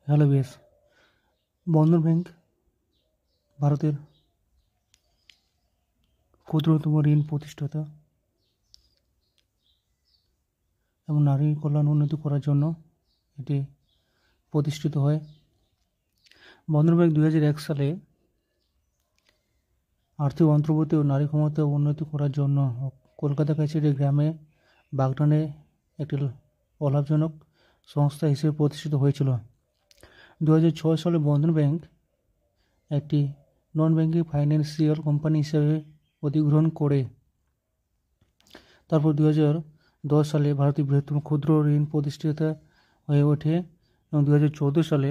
Hello বেশ। বন্ধন bank ভারতের ক্ষুদ্রতম ঋণ প্রতিষ্ঠাতা এবং নারী কল্যাণ উন্নতি করার জন্য এটি প্রতিষ্ঠিত হয়। বন্ধন ব্যাংক 2001 সালে আর্থিক অন্তর্ভুক্তি ও নারী ক্ষমতা উন্নতি করার জন্য কলকাতা কাছারি গ্রামে বাগনানে একটি অলাভজনক সংস্থা হিসেবে প্রতিষ্ঠিত হয়েছিল। 2006 সালে বন্ধন ব্যাংক একটি নন ব্যাংকিং ফাইন্যান্সিয়াল কোম্পানি হিসেবে অধিগ্রহণ করে। তারপর 2010 সালে ভারতের বৃহত্তম ক্ষুদ্র ঋণ প্রতিষ্ঠাতা হয়ে ওঠে এবং 2014 সালে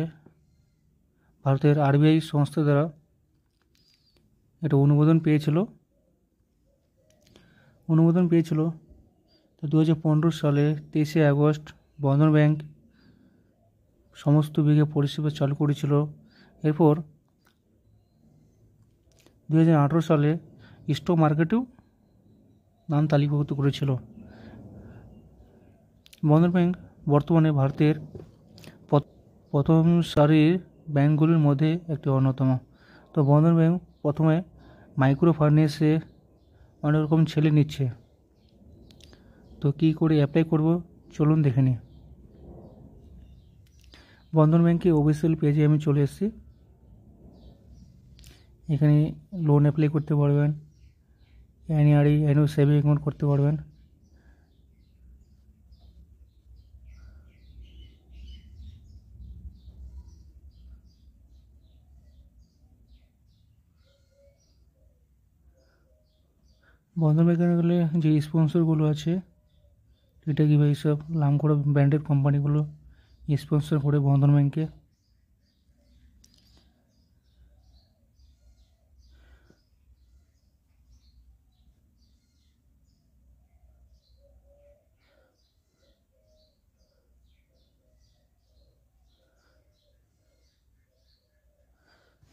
ভারতের আরবিআই সংস্থা দ্বারা এটা অনুমোদন পেয়েছিল। তো 2015 সালে 23শে আগস্ট বন্ধন ব্যাংক সমস্ত বিঘে পরিষেবা চালু করেছিল। এরপর 2018 সালে স্টক মার্কেটেও নাম তালিকাভুক্ত করেছিল। বন্ধন ব্যাংক বর্তমানে ভারতের প্রথম সারির ব্যাংকগুলির মধ্যে একটি অন্যতম। তো বন্ধন ব্যাংক প্রথমে মাইক্রো ফাইন্যান্সে অনেক রকম ছেলে নিচ্ছে। তো কী করে অ্যাপ্লাই করব চলুন দেখে নিই। বন্ধন ব্যাংকে অফিসিয়াল পেজে আমি চলে এসেছি। এখানে লোন অ্যাপ্লাই করতে পারবেন, অ্যানুয়াল সেভিং অ্যাকাউন্ট করতে পারবেন। বন্ধন ব্যাংকে গেলে যে স্পন্সরগুলো আছে এটা কি ভাই সব নাম করা ব্র্যান্ডেড কোম্পানিগুলো স্পন্সর করে বন্ধন ব্যাংকে।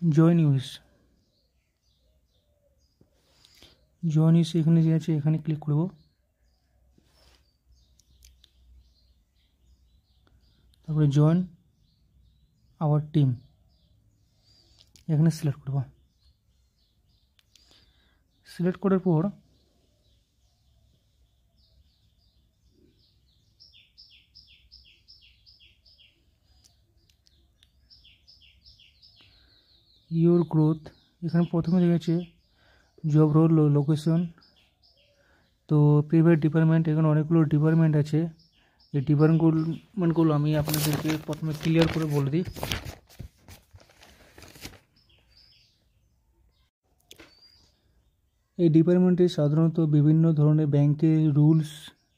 জয়েন ইউএস এখানে যে আছে এখানে ক্লিক করব। তারপরে জয়েন আওয়ার টিম এখানে সিলেক্ট করব। সিলেক্ট করার পর ইওর গ্রোথ এখানে প্রথমে দেখেছে জব রোল লোকেশন। তো প্রাইভেট ডিপার্টমেন্ট এখানে অনেকগুলো ডিপার্টমেন্ট আছে। এই ডিপার্টমেন্টগুলো আমি আপনাদেরকে প্রথমে ক্লিয়ার করে বলে দিই। এই ডিপার্টমেন্টে সাধারণত বিভিন্ন ধরনের ব্যাংকের রুলস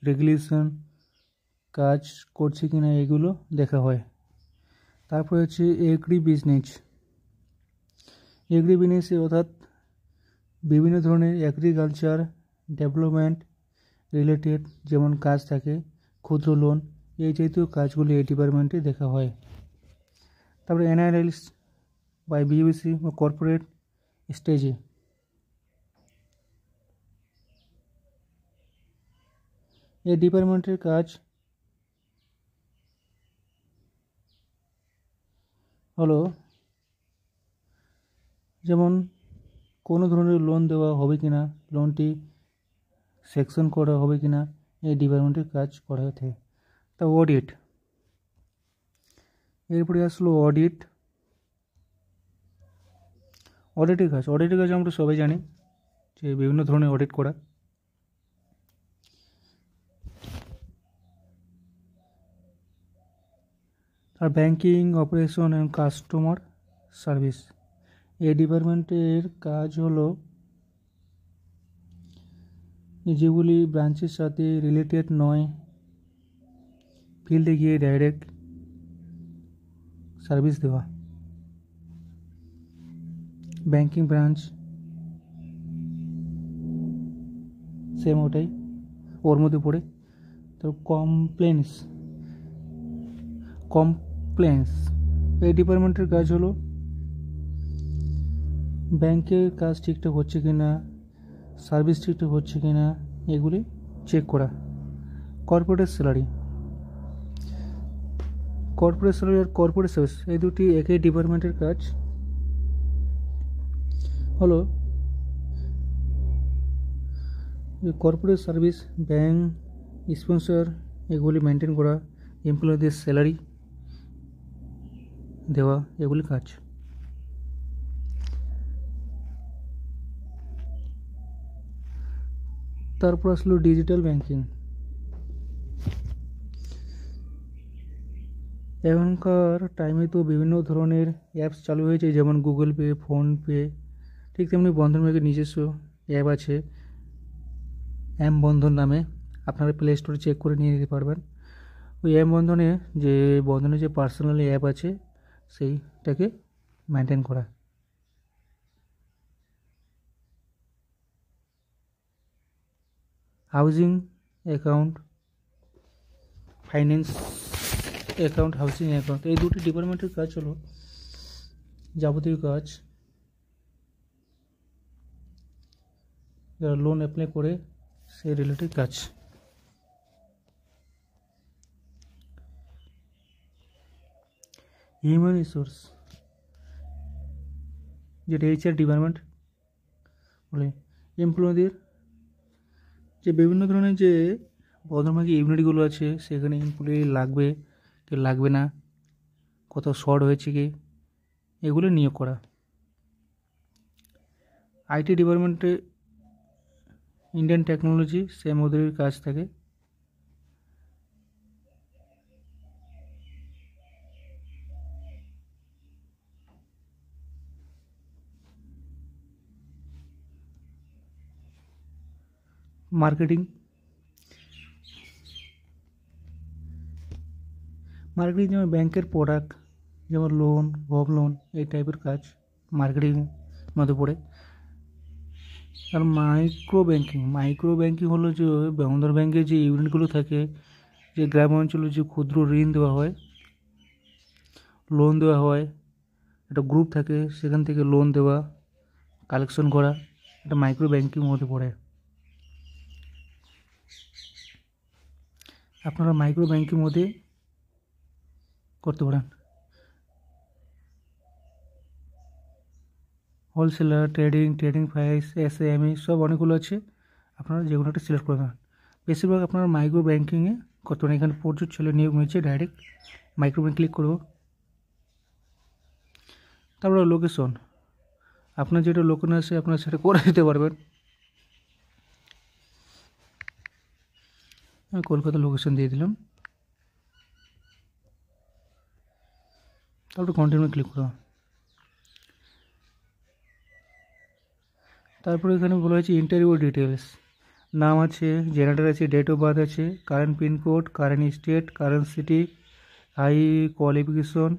রেগুলেশন কাজ করছে কিনা এগুলো দেখা হয়। তারপরে হচ্ছে এগ্রি বিজনেসে অর্থাৎ বিভিন্ন ধরনের এগ্রিকালচার ডেভেলপমেন্ট রিলেটেড যেমন কাজ থাকে, ক্ষুদ্র লোন এই জাতীয় কাজগুলি এই ডিপার্টমেন্টে দেখা হয়। তারপরে এনআরএলস বা বিবিসি বা কর্পোরেট স্টেজে এই ডিপার্টমেন্টের কাজ হলো যেমন কোনো ধরনের লোন দেওয়া হবে কিনা, লোনটি সেকশন করা হবে কিনা এই ডিপার্টমেন্টের কাজ করা হয়ে থাকে। তা অডিট, এরপরে আসলো অডিটের কাজ আমরা সবাই জানি যে বিভিন্ন ধরনের অডিট করা। আর ব্যাংকিং অপারেশন এবং কাস্টমার সার্ভিস এই ডিপার্টমেন্টের কাজ হলো যেগুলি ব্রাঞ্চের সাথে রিলেটেড নয় ফিল্ডে গিয়ে ডাইরেক্ট সার্ভিস দেওয়া। ব্যাংকিং ব্রাঞ্চ সেম ওটাই ওর মধ্যে পড়ে। তো কমপ্লেন্স এই ডিপার্টমেন্টের কাজ হলো ব্যাংকের কাজ ঠিকঠাক হচ্ছে কিনা, সার্ভিস ঠিকঠাক হচ্ছে কিনা এগুলি চেক করা। কর্পোরেট কর্পোরেট সার্ভিস আর কর্পোরেট সার্ভিস এই দুটি একই ডিপার্টমেন্টের কাজ। হলো যে কর্পোরেট সার্ভিস, ব্যাংক, স্পন্সর এগুলি মেনটেন করা, এমপ্লয়ীদের স্যালারি দেওয়া, এগুলি কাজ। তারপর আসলো ডিজিটাল ব্যাংকিং। এখনকার টাইমে তো বিভিন্ন ধরনের অ্যাপস চালু হয়েছে, যেমন গুগল পে, ফোনপে, ঠিক তেমনি বন্ধন ব্যাংকের নিজস্ব অ্যাপ আছে এম বন্ধন নামে। আপনারা প্লে স্টোরে চেক করে নিয়ে নিতে পারবেন। ওই এম বন্ধনে যে পার্সোনাল অ্যাপ আছে সেইটাকে মেনটেন করা। Housing account, finance account, housing account এই দুটি ডিপার্টমেন্টের কাজ হলো যাবতীয় কাজ, যারা লোন অ্যাপ্লাই করে সেই রিলেটেড কাজ। হিউম্যান রিসোর্স যেটা HR ডিপার্টমেন্ট বলে, এমপ্লয়ীদের যে বিভিন্ন ধরনের যে বদরমাকি ইউনিটগুলো আছে সেখানে এমপ্লয়ি লাগবে কি লাগবে না, কত শর্ট হয়েছে কি, এগুলো নিয়োগ করা। IT ডিপার্টমেন্টে ইন্ডিয়ান টেকনোলজি সেম ওদের কাজ থাকে। মার্কেটিং যেমন ব্যাংকের প্রোডাক্ট, যেমন লোন, হোম লোন এই টাইপের কাজ মার্কেটিং মধ্যে পড়ে। আর মাইক্রো ব্যাংকিং হলো যে বন্ধন ব্যাংকের যে ইউনিটগুলো থাকে, যে গ্রাম অঞ্চলে যে ক্ষুদ্র ঋণ দেওয়া হয়, লোন দেওয়া হয়, একটা গ্রুপ থাকে সেখান থেকে লোন দেওয়া, কালেকশন করা, এটা মাইক্রো ব্যাংকিং মধ্যে পড়ে। আপনারা মাইক্রো ব্যাংকিং মধ্যে করতে পারেন। হোলসেলার, ট্রেডিং প্রাইস, SME সব অনেকগুলো আছে, আপনারা যে কোনো একটা সিলেক্ট করবেন। বেশিরভাগ আপনারা মাইক্রো ব্যাংকিংয়ে করতে পারেন। এখানে প্রচুর ছেলে নিয়োগ হয়েছে, ডাইরেক্ট মাইক্রো ব্যাংক ক্লিক করব। তারপরে লোকেশন, আপনার যেটা লোকেশন আছে আপনারা সেটা করে দিতে পারবেন। আমি কলকাতা লোকেশন দিয়ে দিলাম, তারপরে কন্টিনিউ ক্লিক করো। তারপরে এখানে বলা হয়েছে ইন্টারভিউ ডিটেলস, নাম আছে, জেনারেটর আছে, ডেট অফ বার্থ আছে, current pincode, current state, current city, high qualification,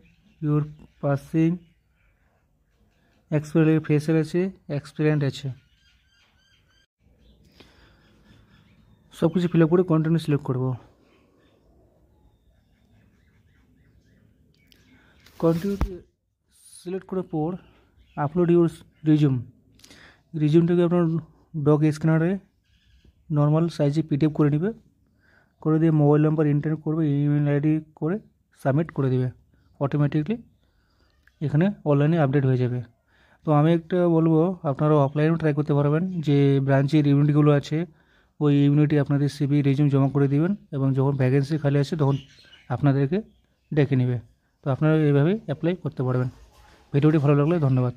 your passing, experience fresher আছে, এক্সপিরিয়েন্ট আছে, সব কিছু ফিল আপ করে কন্টিনিউ সিলেক্ট করব। কন্টিনিউ সিলেক্ট করার পর আপলোড ইউর রিজিউমটাকে আপনার ডক স্ক্যানারে নর্মাল সাইজে PDF করে নেবে, করে দিয়ে মোবাইল নাম্বার এন্টার করবে, ইমেল ID করে সাবমিট করে দেবে, অটোমেটিকলি এখানে অনলাইনে আপডেট হয়ে যাবে। তো আমি একটা বলবো, আপনারা অফলাইনেও ট্রাই করতে পারবেন, যে ব্রাঞ্চের ইউনিটগুলো আছে ওই ইউনিটে আপনাদের CV রেজিউম জমা করে দিবেন, এবং যখন ভ্যাকেন্সি খালি আছে তখন আপনাদেরকে ডেকে নেবে। তো আপনারা এইভাবেই অ্যাপ্লাই করতে পারবেন। ভিডিওটি ভালো লাগলে ধন্যবাদ।